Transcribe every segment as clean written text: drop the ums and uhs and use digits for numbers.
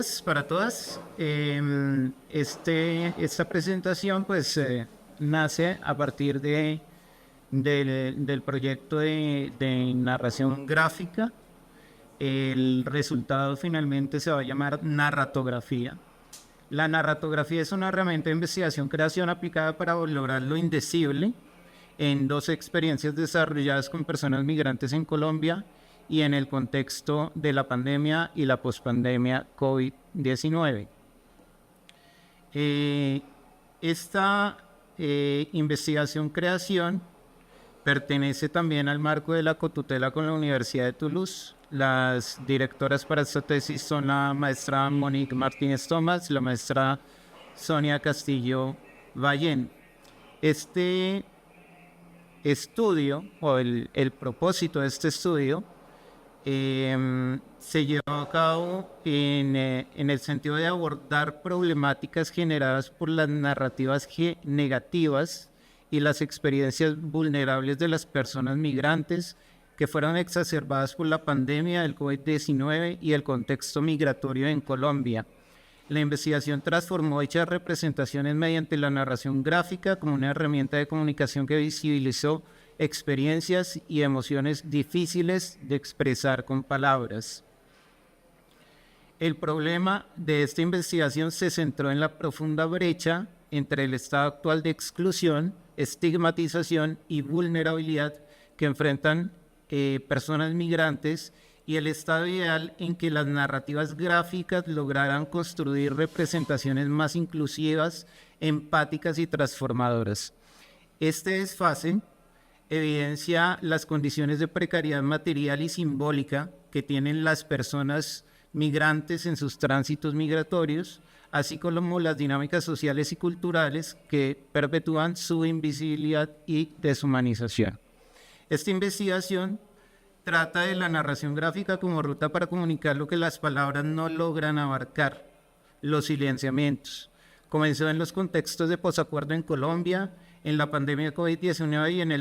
días para todas. Esta presentación nace a partir del proyecto de narración gráfica. El resultado finalmente se va a llamar narratografía. La narratografía es una herramienta de investigación-creación aplicada para lograr lo indecible en dos experiencias desarrolladas con personas migrantes en Colombia y en el contexto de la pandemia y la pospandemia COVID-19. Esta investigación-creación pertenece también al marco de la cotutela con la Universidad de Toulouse. Las directoras para esta tesis son la maestra Monique Martínez Tomás y la maestra Sonia Castillo Ballén. Este estudio, o el propósito de este estudio, se llevó a cabo en el sentido de abordar problemáticas generadas por las narrativas negativas y las experiencias vulnerables de las personas migrantes que fueron exacerbadas por la pandemia del COVID-19 y el contexto migratorio en Colombia. La investigación transformó dichas representaciones mediante la narración gráfica como una herramienta de comunicación que visibilizó experiencias y emociones difíciles de expresar con palabras. El problema de esta investigación se centró en la profunda brecha entre el estado actual de exclusión, estigmatización y vulnerabilidad que enfrentan personas migrantes y el estado ideal en que las narrativas gráficas lograran construir representaciones más inclusivas, empáticas y transformadoras. Este desfase evidencia las condiciones de precariedad material y simbólica que tienen las personas migrantes en sus tránsitos migratorios, así como las dinámicas sociales y culturales que perpetúan su invisibilidad y deshumanización. Esta investigación trata de la narración gráfica como ruta para comunicar lo que las palabras no logran abarcar, los silenciamientos. Comenzó en los contextos de posacuerdo en Colombia, en la pandemia de COVID-19 y en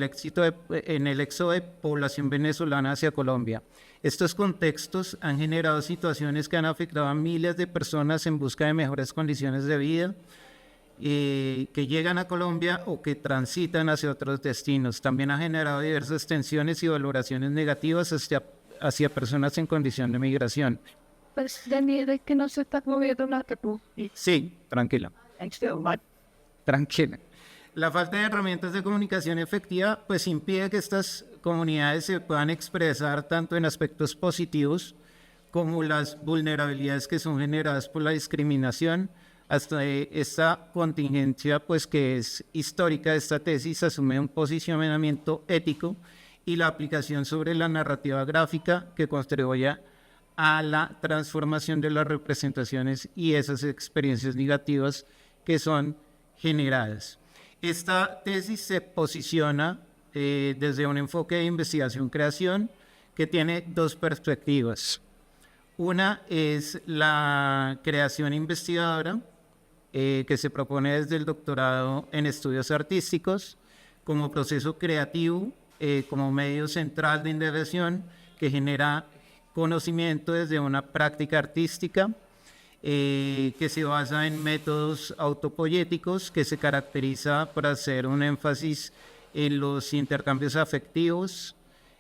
el éxodo de población venezolana hacia Colombia. Estos contextos han generado situaciones que han afectado a miles de personas en busca de mejores condiciones de vida, que llegan a Colombia o que transitan hacia otros destinos. También ha generado diversas tensiones y valoraciones negativas hacia personas en condición de migración. Pues Daniel, que no se está moviendo nada que tú. Sí, tranquila. Tranquila. La falta de herramientas de comunicación efectiva pues impide que estas comunidades se puedan expresar tanto en aspectos positivos como las vulnerabilidades que son generadas por la discriminación. Hasta esta contingencia pues que es histórica de esta tesis asume un posicionamiento ético y la aplicación sobre la narrativa gráfica que contribuye a la transformación de las representaciones y esas experiencias negativas que son generadas. Esta tesis se posiciona desde un enfoque de investigación-creación que tiene dos perspectivas. Una es la creación investigadora, que se propone desde el doctorado en estudios artísticos como proceso creativo, como medio central de indagación que genera conocimiento desde una práctica artística, que se basa en métodos autopoéticos, que se caracteriza por hacer un énfasis en los intercambios afectivos,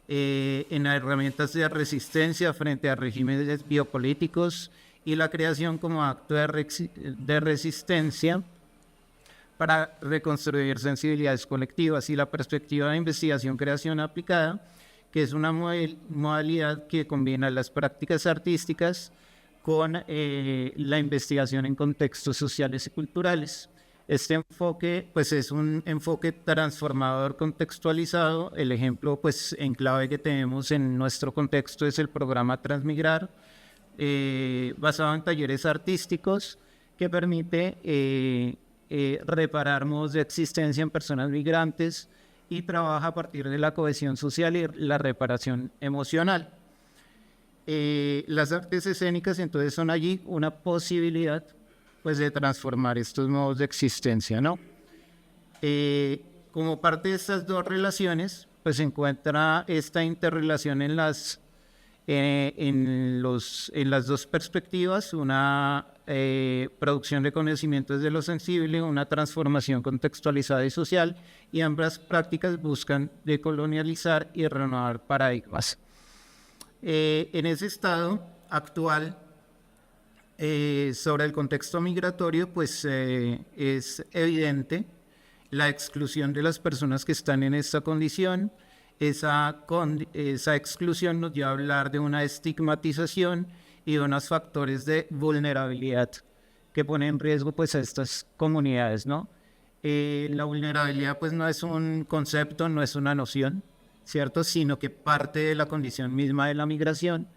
en herramientas de resistencia frente a regímenes biopolíticos y la creación como acto de resistencia para reconstruir sensibilidades colectivas, y la perspectiva de investigación-creación aplicada, que es una modalidad que combina las prácticas artísticas con la investigación en contextos sociales y culturales. Este enfoque pues es un enfoque transformador contextualizado. El ejemplo pues en clave que tenemos en nuestro contexto es el programa Transmigrar, basado en talleres artísticos que permite reparar modos de existencia en personas migrantes y trabaja a partir de la cohesión social y la reparación emocional. Las artes escénicas entonces son allí una posibilidad pues de transformar estos modos de existencia, ¿no? Como parte de estas dos relaciones pues se encuentra esta interrelación en las en las dos perspectivas, una producción de conocimiento desde lo sensible, una transformación contextualizada y social, y ambas prácticas buscan decolonializar y renovar paradigmas. En ese estado actual, sobre el contexto migratorio, pues es evidente la exclusión de las personas que están en esta condición. Esa exclusión nos lleva a hablar de una estigmatización y de unos factores de vulnerabilidad que ponen en riesgo pues a estas comunidades, ¿no? La vulnerabilidad pues no es un concepto, no es una noción, ¿cierto? Sino que parte de la condición misma de la migración,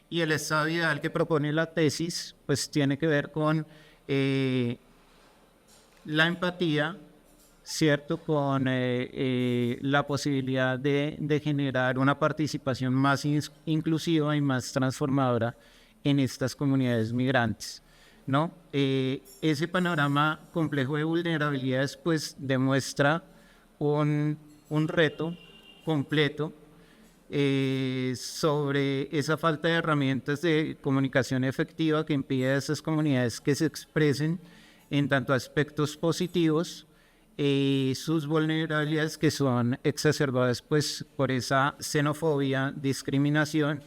y el estado ideal que propone la tesis pues tiene que ver con la empatía, ¿cierto? Con la posibilidad de generar una participación más inclusiva y más transformadora en estas comunidades migrantes, ¿no? Ese panorama complejo de vulnerabilidades pues demuestra un reto completo sobre esa falta de herramientas de comunicación efectiva que impide a esas comunidades que se expresen en tanto aspectos positivos, sus vulnerabilidades que son exacerbadas pues por esa xenofobia, discriminación,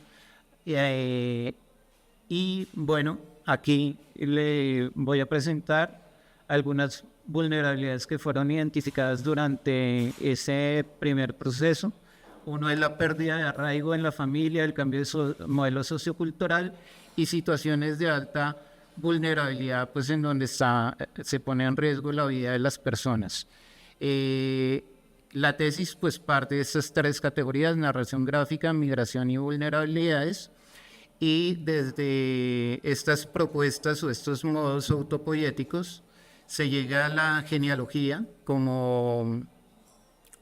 y bueno, aquí le voy a presentar algunas vulnerabilidades que fueron identificadas durante ese primer proceso. Uno es la pérdida de arraigo en la familia, el cambio de modelo sociocultural y situaciones de alta vulnerabilidad, pues en donde se pone en riesgo la vida de las personas. La tesis pues parte de estas tres categorías: narración gráfica, migración y vulnerabilidades. Y desde estas propuestas o estos modos autopoéticos se llega a la genealogía como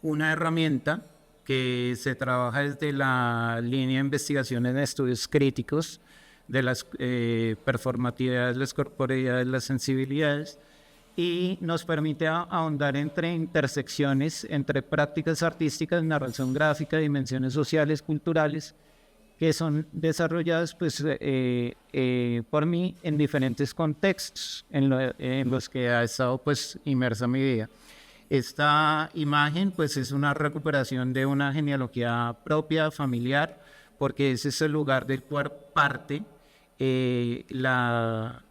una herramienta que se trabaja desde la línea de investigación en estudios críticos de las performatividades, las corporeidades, las sensibilidades, y nos permite ahondar entre intersecciones entre prácticas artísticas, narración gráfica, dimensiones sociales, culturales, que son desarrolladas pues, por mí en diferentes contextos en los que ha estado pues, inmersa mi vida. Esta imagen pues, es una recuperación de una genealogía propia, familiar, porque ese es el lugar del cual parte la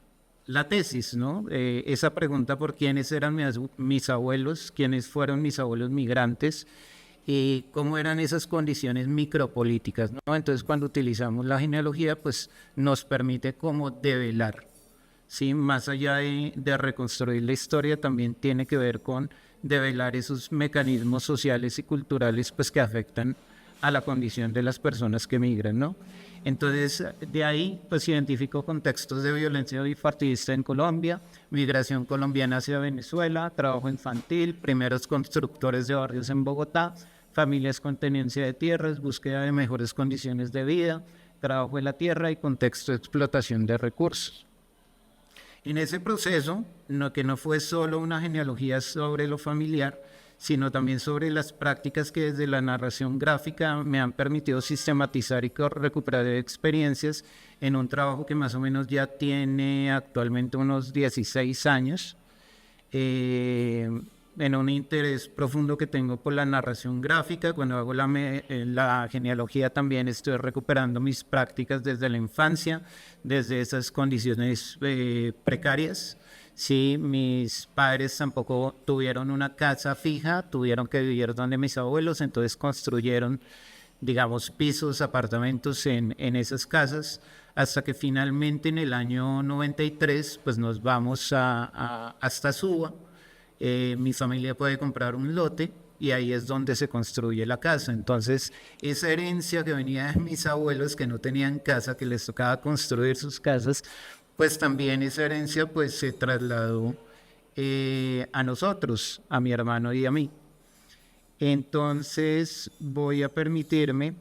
tesis, ¿no? Esa pregunta por quiénes eran mis abuelos, quiénes fueron mis abuelos migrantes, y cómo eran esas condiciones micropolíticas, ¿no? Entonces, cuando utilizamos la genealogía, pues nos permite como develar, ¿sí? Más allá de reconstruir la historia, también tiene que ver con develar esos mecanismos sociales y culturales, pues que afectan a la condición de las personas que migran, ¿no? Entonces, de ahí, pues identifico contextos de violencia bipartidista en Colombia, migración colombiana hacia Venezuela, trabajo infantil, primeros constructores de barrios en Bogotá, familias con tenencia de tierras, búsqueda de mejores condiciones de vida, trabajo en la tierra y contexto de explotación de recursos. En ese proceso, que no fue solo una genealogía sobre lo familiar, sino también sobre las prácticas que desde la narración gráfica me han permitido sistematizar y recuperar experiencias en un trabajo que más o menos ya tiene actualmente unos 16 años, en un interés profundo que tengo por la narración gráfica. Cuando hago la genealogía también estoy recuperando mis prácticas desde la infancia, desde esas condiciones precarias. Sí, mis padres tampoco tuvieron una casa fija, tuvieron que vivir donde mis abuelos, entonces construyeron, digamos, pisos, apartamentos en esas casas, hasta que finalmente en el año 93, pues nos vamos hasta Suba. Mi familia puede comprar un lote y ahí es donde se construye la casa. Entonces, esa herencia que venía de mis abuelos que no tenían casa, que les tocaba construir sus casas, pues también esa herencia pues se trasladó a nosotros, a mi hermano y a mí. Entonces voy a permitirme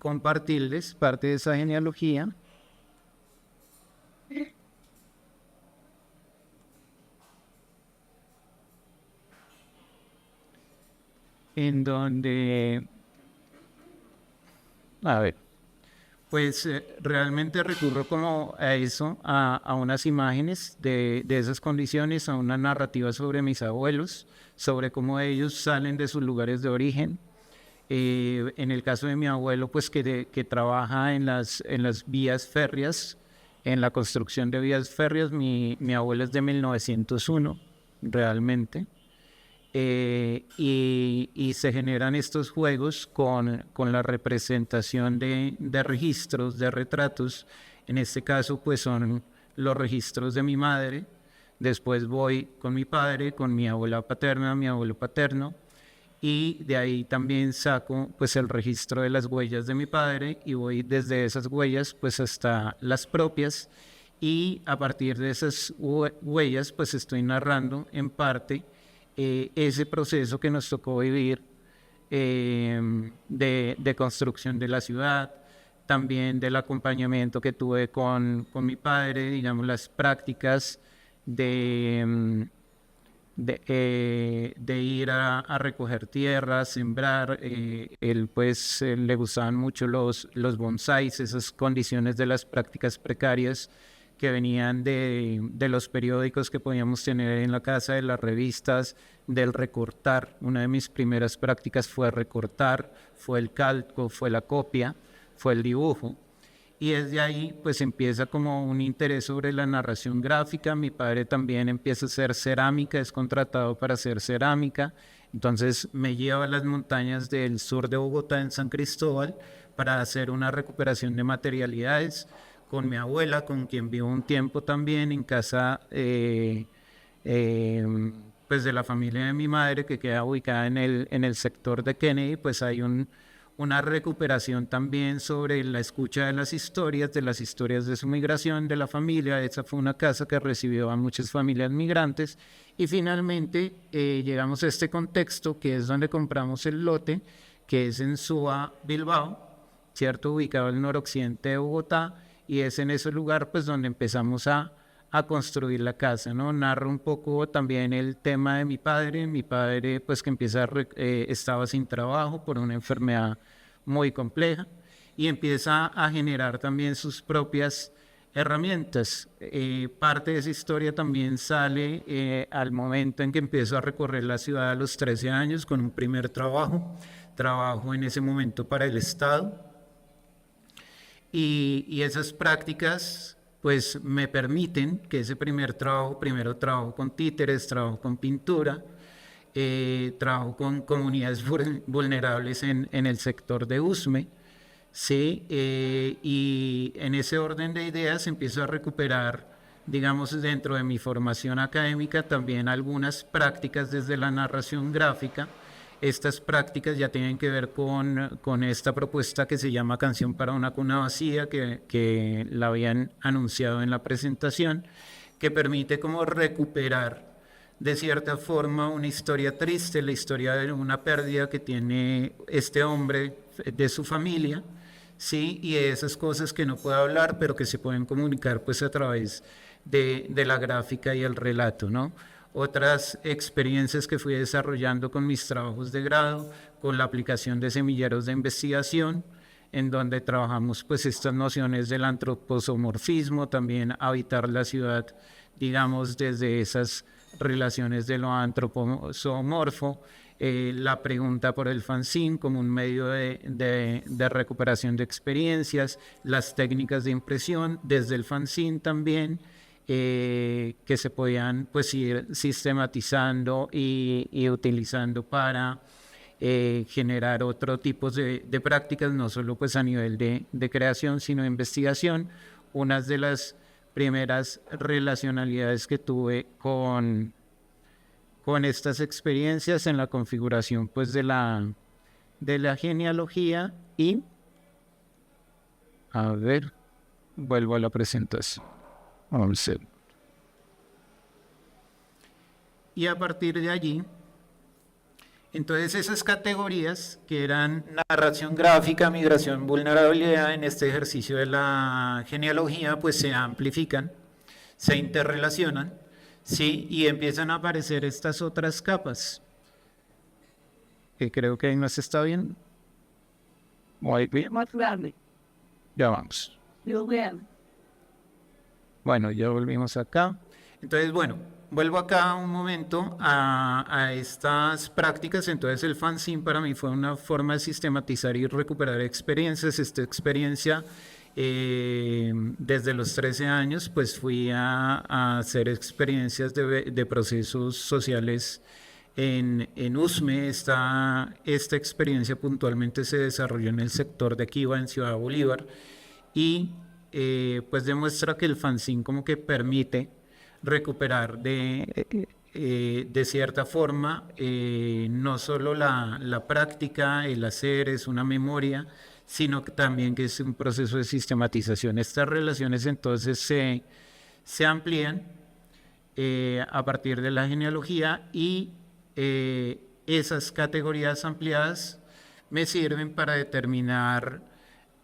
compartirles parte de esa genealogía. En donde, a ver, Pues realmente recurro como a eso, a unas imágenes de esas condiciones, a una narrativa sobre mis abuelos, sobre cómo ellos salen de sus lugares de origen. En el caso de mi abuelo, pues que trabaja en las vías férreas, en la construcción de vías férreas. Mi abuelo es de 1901, realmente. Y se generan estos juegos con la representación de registros, de retratos. En este caso, pues son los registros de mi madre. Después voy con mi padre, con mi abuela paterna, mi abuelo paterno, y de ahí también saco pues el registro de las huellas de mi padre y voy desde esas huellas pues hasta las propias, y a partir de esas huellas pues estoy narrando en parte ese proceso que nos tocó vivir, de construcción de la ciudad, también del acompañamiento que tuve con mi padre, digamos las prácticas de, de ir a recoger tierra, sembrar. Él pues le gustaban mucho los bonsáis, esas condiciones de las prácticas precarias que venían de los periódicos que podíamos tener en la casa, de las revistas, del recortar. Una de mis primeras prácticas fue recortar, fue el calco, fue la copia, fue el dibujo. Y desde ahí pues empieza como un interés sobre la narración gráfica. Mi padre también empieza a hacer cerámica, es contratado para hacer cerámica. Entonces me lleva a las montañas del sur de Bogotá, en San Cristóbal, para hacer una recuperación de materialidades con mi abuela, con quien vivo un tiempo también en casa pues de la familia de mi madre, que queda ubicada en el sector de Kennedy. Pues hay una recuperación también sobre la escucha de las historias de su migración, de la familia. Esa fue una casa que recibió a muchas familias migrantes. Y finalmente llegamos a este contexto, que es donde compramos el lote, que es en Suba, Bilbao, ¿cierto? Ubicado al noroccidente de Bogotá. Y es en ese lugar pues donde empezamos a construir la casa, ¿no? Narro un poco también el tema de mi padre pues que estaba sin trabajo por una enfermedad muy compleja, y empieza a generar también sus propias herramientas. Parte de esa historia también sale al momento en que empiezo a recorrer la ciudad a los 13 años con un primer trabajo en ese momento para el Estado. Y esas prácticas pues me permiten que ese primero trabajo con títeres, trabajo con pintura, trabajo con comunidades vulnerables en el sector de Usme, ¿sí? Y en ese orden de ideas empiezo a recuperar, digamos, dentro de mi formación académica, también algunas prácticas desde la narración gráfica. Estas prácticas ya tienen que ver con esta propuesta que se llama Canción para una cuna vacía, que la habían anunciado en la presentación, que permite como recuperar de cierta forma una historia triste, la historia de una pérdida que tiene este hombre de su familia, ¿sí? Y de esas cosas que no puede hablar, pero que se pueden comunicar pues a través de la gráfica y el relato, ¿no? Otras experiencias que fui desarrollando con mis trabajos de grado, con la aplicación de semilleros de investigación, en donde trabajamos pues estas nociones del antropomorfismo, también habitar la ciudad, digamos, desde esas relaciones de lo antropomorfo, la pregunta por el fanzine como un medio de recuperación de experiencias, las técnicas de impresión desde el fanzine también, que se podían pues ir sistematizando y utilizando para generar otro tipo de prácticas, no solo pues a nivel de creación, sino de investigación. Unas de las primeras relacionalidades que tuve con estas experiencias en la configuración pues de la genealogía. Y a ver, vuelvo a la presentación. Vamos a ver. Y a partir de allí, entonces esas categorías que eran narración gráfica, migración, vulnerabilidad, en este ejercicio de la genealogía pues se amplifican, se interrelacionan, ¿sí? Y empiezan a aparecer estas otras capas, que creo que ahí no se está viendo. Muy bien. Más grande. Ya vamos. Yo vean. Bueno, ya volvimos acá. Entonces, bueno, vuelvo acá un momento a estas prácticas. Entonces, el fanzine para mí fue una forma de sistematizar y recuperar experiencias. Esta experiencia, desde los 13 años, pues fui a hacer experiencias de procesos sociales en USME. Esta experiencia puntualmente se desarrolló en el sector de Quiva, en Ciudad Bolívar, y pues demuestra que el fanzine como que permite recuperar de cierta forma no solo la práctica, el hacer, es una memoria, sino que también que es un proceso de sistematización. Estas relaciones entonces se amplían a partir de la genealogía, y esas categorías ampliadas me sirven para determinar,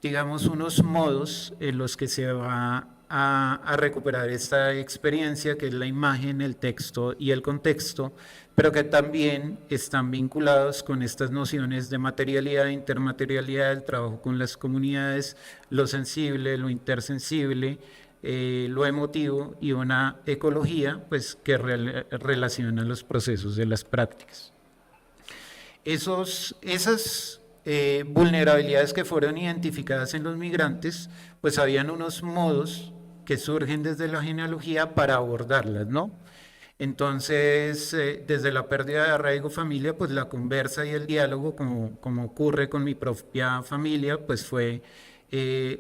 digamos, unos modos en los que se va a recuperar esta experiencia, que es la imagen, el texto y el contexto, pero que también están vinculados con estas nociones de materialidad, intermaterialidad, el trabajo con las comunidades, lo sensible, lo intersensible, lo emotivo, y una ecología pues, que relaciona los procesos de las prácticas. Esas vulnerabilidades que fueron identificadas en los migrantes, pues habían unos modos que surgen desde la genealogía para abordarlas, ¿no? Entonces, desde la pérdida de arraigo familia, pues la conversa y el diálogo, como ocurre con mi propia familia, pues fue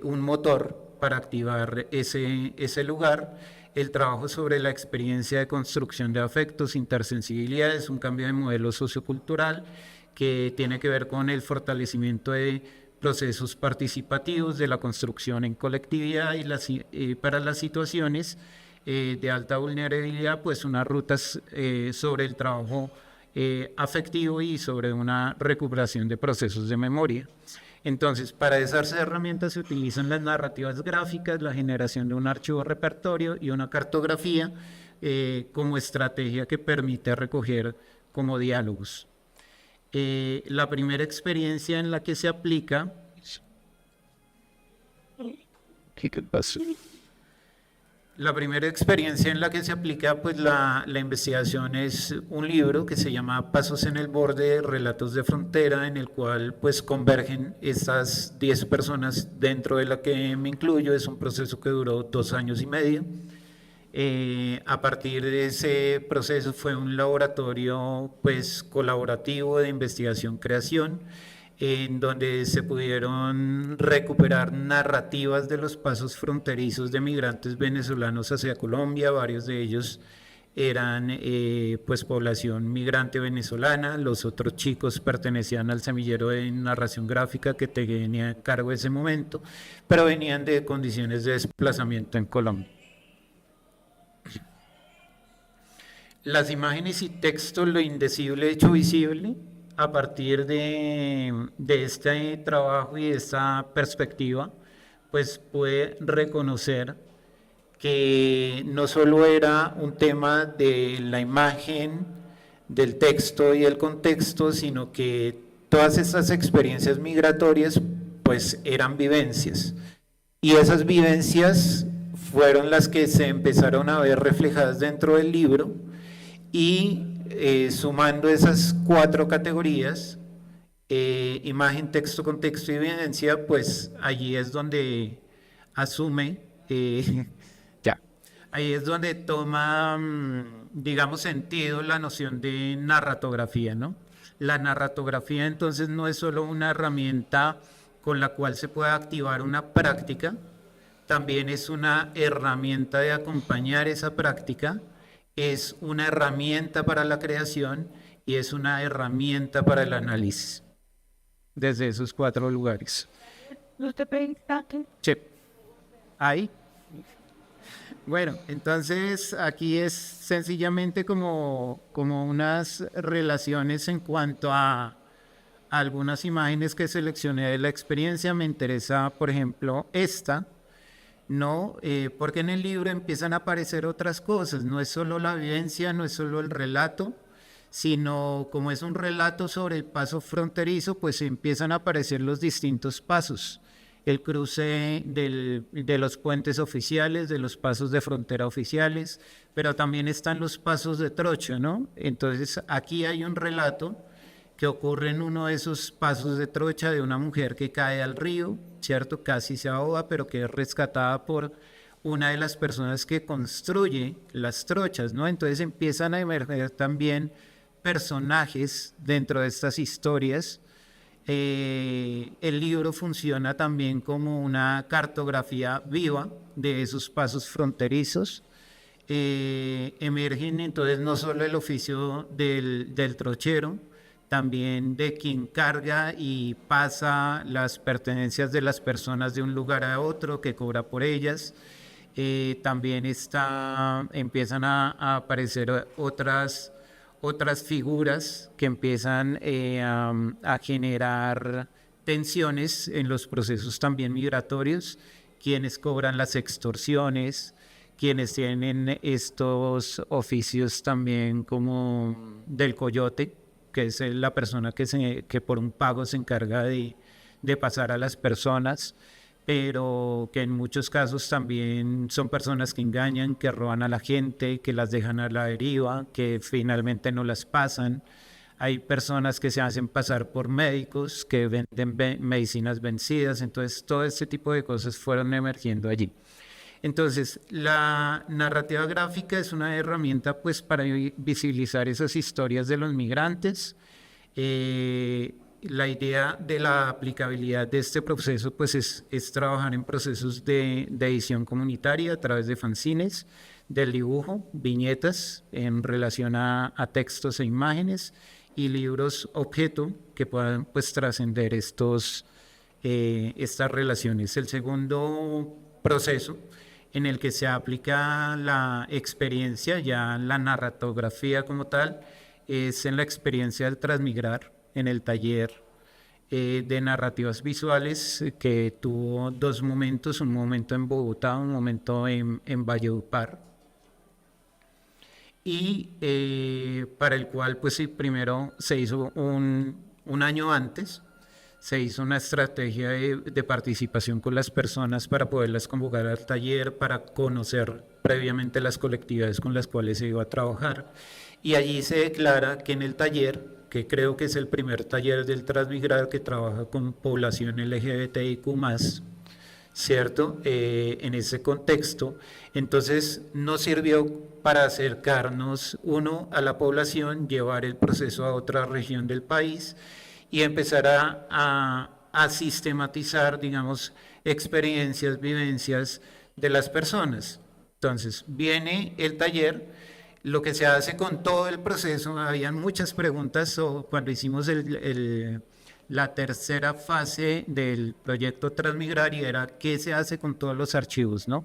un motor para activar ese lugar. El trabajo sobre la experiencia de construcción de afectos, intersensibilidades, un cambio de modelo sociocultural que tiene que ver con el fortalecimiento de procesos participativos, de la construcción en colectividad, y para las situaciones de alta vulnerabilidad, pues unas rutas sobre el trabajo afectivo y sobre una recuperación de procesos de memoria. Entonces, para esas herramientas se utilizan las narrativas gráficas, la generación de un archivo repertorio y una cartografía como estrategia que permite recoger como diálogos. La primera experiencia en la que se aplica... ¿Qué pasa? La primera experiencia en la que se aplica pues, la investigación es un libro que se llama Pasos en el Borde, Relatos de Frontera, en el cual pues, convergen estas 10 personas, dentro de la que me incluyo. Es un proceso que duró 2 años y medio. A partir de ese proceso fue un laboratorio pues, colaborativo de investigación-creación, en donde se pudieron recuperar narrativas de los pasos fronterizos de migrantes venezolanos hacia Colombia. Varios de ellos eran pues población migrante venezolana. Los otros chicos pertenecían al semillero de narración gráfica que tenía a cargo ese momento, pero venían de condiciones de desplazamiento en Colombia. Las imágenes y textos, lo indecible hecho visible. A partir de este trabajo y de esta perspectiva, pues pude reconocer que no solo era un tema de la imagen, del texto y el contexto, sino que todas estas experiencias migratorias pues eran vivencias, y esas vivencias fueron las que se empezaron a ver reflejadas dentro del libro, y sumando esas 4 categorías, imagen, texto, contexto y evidencia, pues allí es donde asume, ahí es donde toma, digamos, sentido la noción de narratografía, ¿no? La narratografía entonces no es solo una herramienta con la cual se puede activar una práctica, también es una herramienta de acompañar esa práctica, es una herramienta para la creación y es una herramienta para el análisis, desde esos 4 lugares. ¿Usted pensaste? Sí. Ahí. Bueno, entonces aquí es sencillamente como unas relaciones en cuanto a algunas imágenes que seleccioné de la experiencia. Me interesa, por ejemplo, esta, ¿no? Porque en el libro empiezan a aparecer otras cosas. No es solo la vivencia, no es solo el relato, sino como es un relato sobre el paso fronterizo, pues empiezan a aparecer los distintos pasos. el cruce de los puentes oficiales, de los pasos de frontera oficiales, pero también están los pasos de trocha, ¿no? Entonces aquí hay un relato que ocurre en uno de esos pasos de trocha de una mujer que cae al río, ¿cierto? Casi se ahoga, pero que es rescatada por una de las personas que construye las trochas, ¿no? Entonces empiezan a emerger también personajes dentro de estas historias. El libro funciona también como una cartografía viva de esos pasos fronterizos. Emergen entonces no solo el oficio del trochero, también de quien carga y pasa las pertenencias de las personas de un lugar a otro, que cobra por ellas. También empiezan a aparecer otras figuras que empiezan a generar tensiones en los procesos también migratorios, quienes cobran las extorsiones, quienes tienen estos oficios también como del coyote, que es la persona que por un pago se encarga de pasar a las personas, pero que en muchos casos también son personas que engañan, que roban a la gente, que las dejan a la deriva, que finalmente no las pasan. Hay personas que se hacen pasar por médicos, que venden medicinas vencidas, entonces todo este tipo de cosas fueron emergiendo allí. Entonces, la narrativa gráfica es una herramienta pues para visibilizar esas historias de los migrantes. La idea de la aplicabilidad de este proceso pues es trabajar en procesos de edición comunitaria a través de fanzines, del dibujo, viñetas en relación a textos e imágenes y libros objeto que puedan pues trascender estas relaciones. El segundo proceso en el que se aplica la experiencia, ya la narratografía como tal, es en la experiencia del transmigrar, en el taller de narrativas visuales que tuvo dos momentos, un momento en Bogotá, un momento en Valledupar, y para el cual pues sí, primero se hizo un año antes, se hizo una estrategia de participación con las personas para poderlas convocar al taller, para conocer previamente las colectividades con las cuales se iba a trabajar. Y allí se declara que en el taller, que creo que es el primer taller del Transmigrar que trabaja con población LGBTIQ+, ¿cierto? En ese contexto, entonces nos sirvió para acercarnos, uno, a la población, llevar el proceso a otra región del país, y empezar a sistematizar, digamos, experiencias, vivencias de las personas. Entonces, viene el taller, lo que se hace con todo el proceso, habían muchas preguntas cuando hicimos la tercera fase del proyecto Transmigrar, y era qué se hace con todos los archivos, ¿no?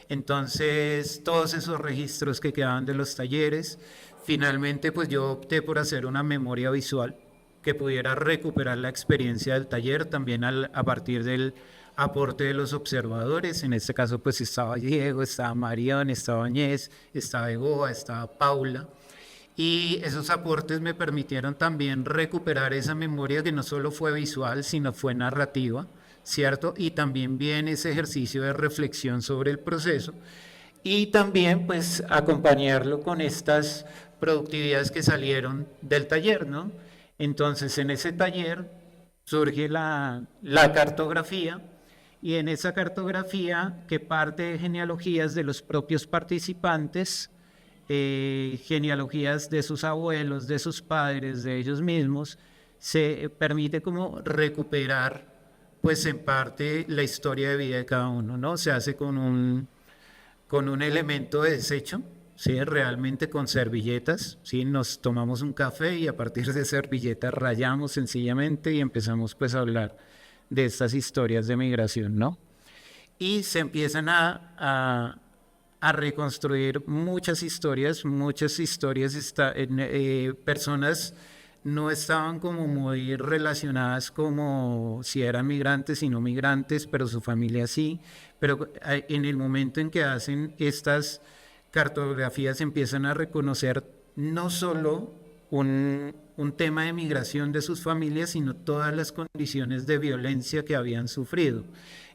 Entonces, todos esos registros que quedaban de los talleres, finalmente pues yo opté por hacer una memoria visual que pudiera recuperar la experiencia del taller también a partir del aporte de los observadores. En este caso pues estaba Diego, estaba Marión, estaba Añez, estaba Egoa, estaba Paula, y esos aportes me permitieron también recuperar esa memoria que no solo fue visual sino fue narrativa, ¿cierto? Y también viene ese ejercicio de reflexión sobre el proceso, y también pues acompañarlo con estas productividades que salieron del taller, ¿no? Entonces, en ese taller surge la cartografía, y en esa cartografía, que parte de genealogías de los propios participantes, genealogías de sus abuelos, de sus padres, de ellos mismos, se permite como recuperar, pues en parte, la historia de vida de cada uno, ¿no? Se hace con un elemento de desecho, ¿sí? Realmente con servilletas, ¿sí? Nos tomamos un café y a partir de servilletas rayamos sencillamente y empezamos pues a hablar de estas historias de migración, ¿no? Y se empiezan a reconstruir muchas historias, personas no estaban como muy relacionadas como si eran migrantes y no migrantes, pero su familia sí, pero en el momento en que hacen estas cartografías empiezan a reconocer no solo un tema de migración de sus familias, sino todas las condiciones de violencia que habían sufrido.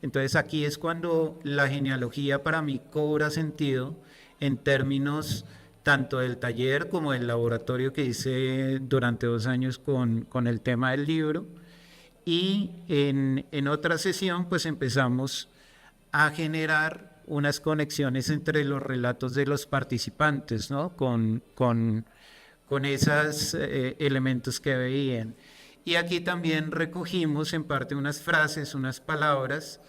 Entonces aquí es cuando la genealogía para mí cobra sentido en términos tanto del taller como del laboratorio que hice durante 2 años con el tema del libro. Y en otra sesión pues empezamos a generar unas conexiones entre los relatos de los participantes, ¿no? con esos elementos que veían. Y aquí también recogimos en parte unas frases, unas palabras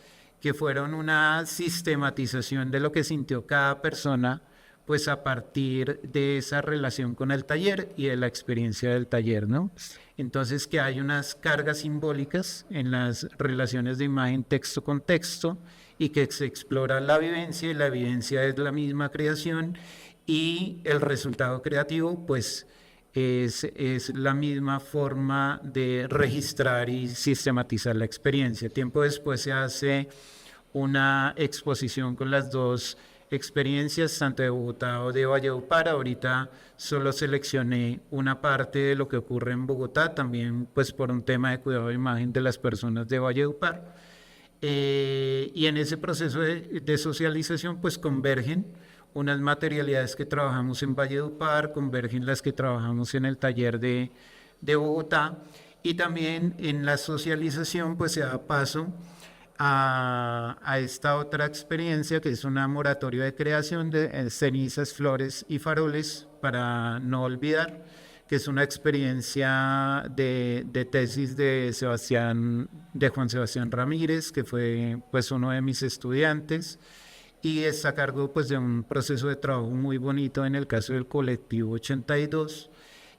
que fueron una sistematización de lo que sintió cada persona, pues a partir de esa relación con el taller y de la experiencia del taller, ¿no? Entonces que hay unas cargas simbólicas en las relaciones de imagen texto con texto y que se explora la vivencia, y la evidencia es la misma creación y el resultado creativo pues es la misma forma de registrar y sistematizar la experiencia. Tiempo después se hace una exposición con las dos experiencias, tanto de Bogotá o de Valledupar. Ahorita solo seleccioné una parte de lo que ocurre en Bogotá, también pues por un tema de cuidado de imagen de las personas de Valledupar. Y en ese proceso de socialización pues convergen unas materialidades que trabajamos en Valledupar, convergen las que trabajamos en el taller de Bogotá, y también en la socialización pues se da paso a esta otra experiencia que es una moratoria de creación de cenizas, flores y faroles para no olvidar, que es una experiencia de tesis de Juan Sebastián Ramírez, que fue pues uno de mis estudiantes, y está a cargo pues de un proceso de trabajo muy bonito en el caso del colectivo 82,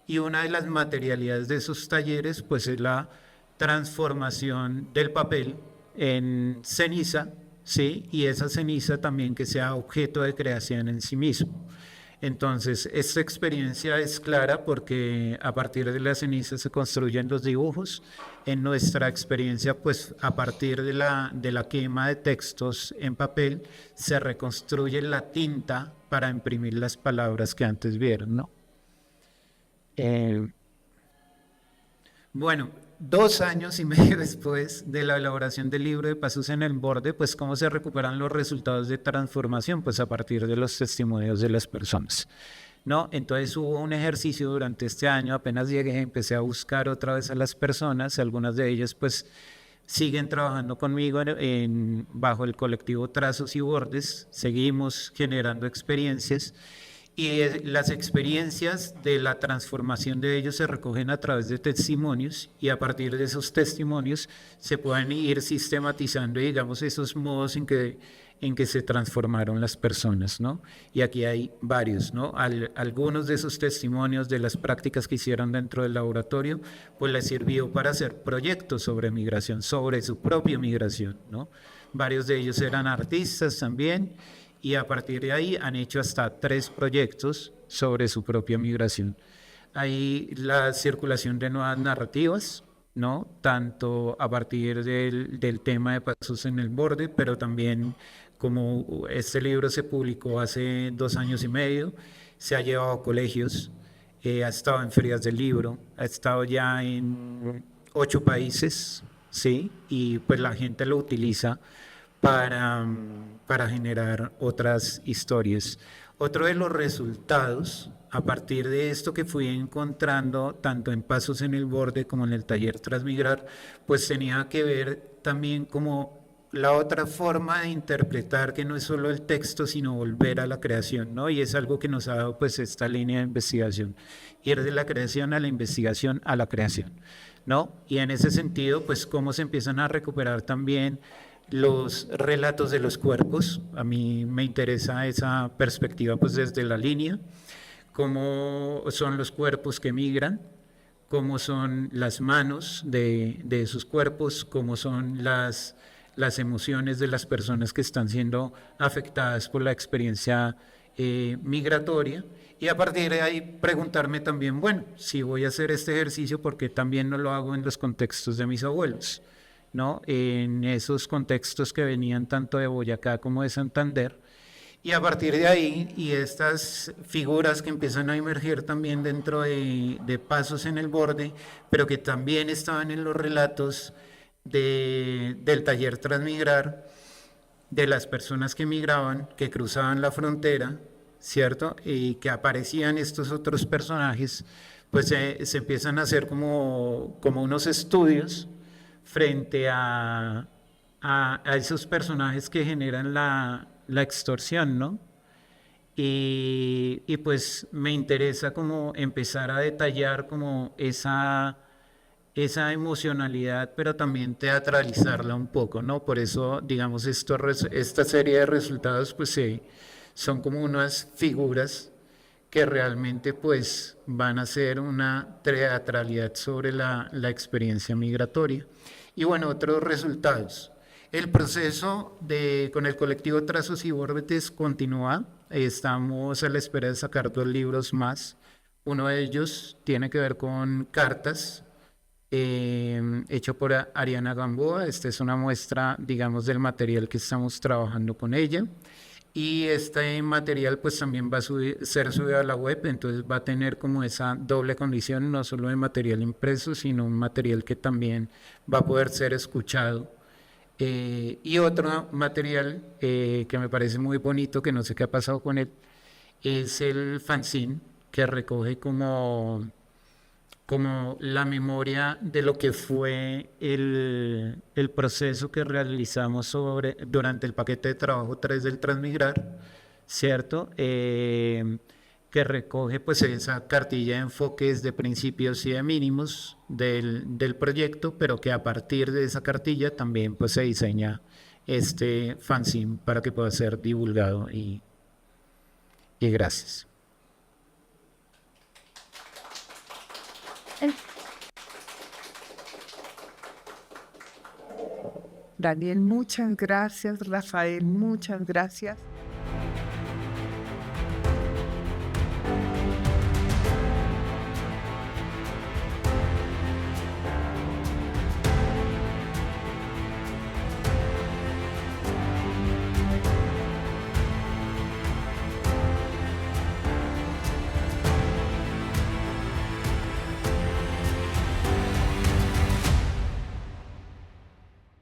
y una de las materialidades de esos talleres pues es la transformación del papel en ceniza, ¿sí? Y esa ceniza también que sea objeto de creación en sí mismo. Entonces, esta experiencia es clara porque a partir de la ceniza se construyen los dibujos. En nuestra experiencia, pues a partir de la quema de textos en papel, se reconstruye la tinta para imprimir las palabras que antes vieron, ¿no? Bueno, 2 años y medio después de la elaboración del libro de Pasos en el Borde, pues cómo se recuperan los resultados de transformación, pues a partir de los testimonios de las personas, ¿no? Entonces hubo un ejercicio durante este año, apenas llegué, empecé a buscar otra vez a las personas, algunas de ellas pues siguen trabajando conmigo bajo el colectivo Trazos y Bordes, seguimos generando experiencias. Y las experiencias de la transformación de ellos se recogen a través de testimonios, y a partir de esos testimonios se pueden ir sistematizando, digamos, esos modos en que se transformaron las personas, ¿no? Y aquí hay varios, ¿no? Algunos de esos testimonios de las prácticas que hicieron dentro del laboratorio, pues les sirvió para hacer proyectos sobre migración, sobre su propia migración, ¿no? Varios de ellos eran artistas también, y a partir de ahí han hecho hasta 3 proyectos sobre su propia migración. Hay la circulación de nuevas narrativas, ¿no? Tanto a partir del tema de Pasos en el Borde, pero también como este libro se publicó hace 2 años y medio, se ha llevado a colegios, ha estado en ferias del libro, ha estado ya en 8 países, ¿sí? Y pues la gente lo utiliza para generar otras historias. Otro de los resultados, a partir de esto que fui encontrando, tanto en Pasos en el Borde como en el taller Transmigrar, pues tenía que ver también como la otra forma de interpretar, que no es solo el texto, sino volver a la creación, ¿no? Y es algo que nos ha dado pues esta línea de investigación, ir de la creación a la investigación a la creación, ¿no? Y en ese sentido, pues cómo se empiezan a recuperar también los relatos de los cuerpos. A mí me interesa esa perspectiva pues desde la línea, cómo son los cuerpos que migran, cómo son las manos de esos cuerpos, cómo son las emociones de las personas que están siendo afectadas por la experiencia migratoria, y a partir de ahí preguntarme también, bueno, si voy a hacer este ejercicio, ¿por qué también no lo hago en los contextos de mis abuelos? ¿No? En esos contextos que venían tanto de Boyacá como de Santander, Y a partir de ahí, y estas figuras que empiezan a emerger también dentro de Pasos en el Borde, pero que también estaban en los relatos del taller Transmigrar, de las personas que migraban, que cruzaban la frontera, ¿cierto? Y que aparecían estos otros personajes, pues se empiezan a hacer como unos estudios frente a esos personajes que generan la extorsión, ¿no? Y pues me interesa como empezar a detallar como esa emocionalidad, pero también teatralizarla un poco, ¿no? Por eso, digamos, esta serie de resultados, pues son como unas figuras que realmente pues van a ser una teatralidad sobre la experiencia migratoria. Y bueno, otros resultados. El proceso con el colectivo Trazos y Vórtices continúa. Estamos a la espera de sacar 2 libros más. Uno de ellos tiene que ver con cartas, hecho por Ariana Gamboa. Esta es una muestra, digamos, del material que estamos trabajando con ella. Y este material pues también va a ser subido a la web, entonces va a tener como esa doble condición, no solo de material impreso, sino un material que también va a poder ser escuchado. Y otro material que me parece muy bonito, que no sé qué ha pasado con él, es el fanzine, que recoge como la memoria de lo que fue el proceso que realizamos durante el paquete de trabajo 3 del Transmigrar, ¿cierto? Que recoge pues esa cartilla de enfoques de principios y de mínimos del proyecto, pero que a partir de esa cartilla también pues se diseña este fanzine para que pueda ser divulgado y gracias. Daniel, muchas gracias. Rafael, muchas gracias.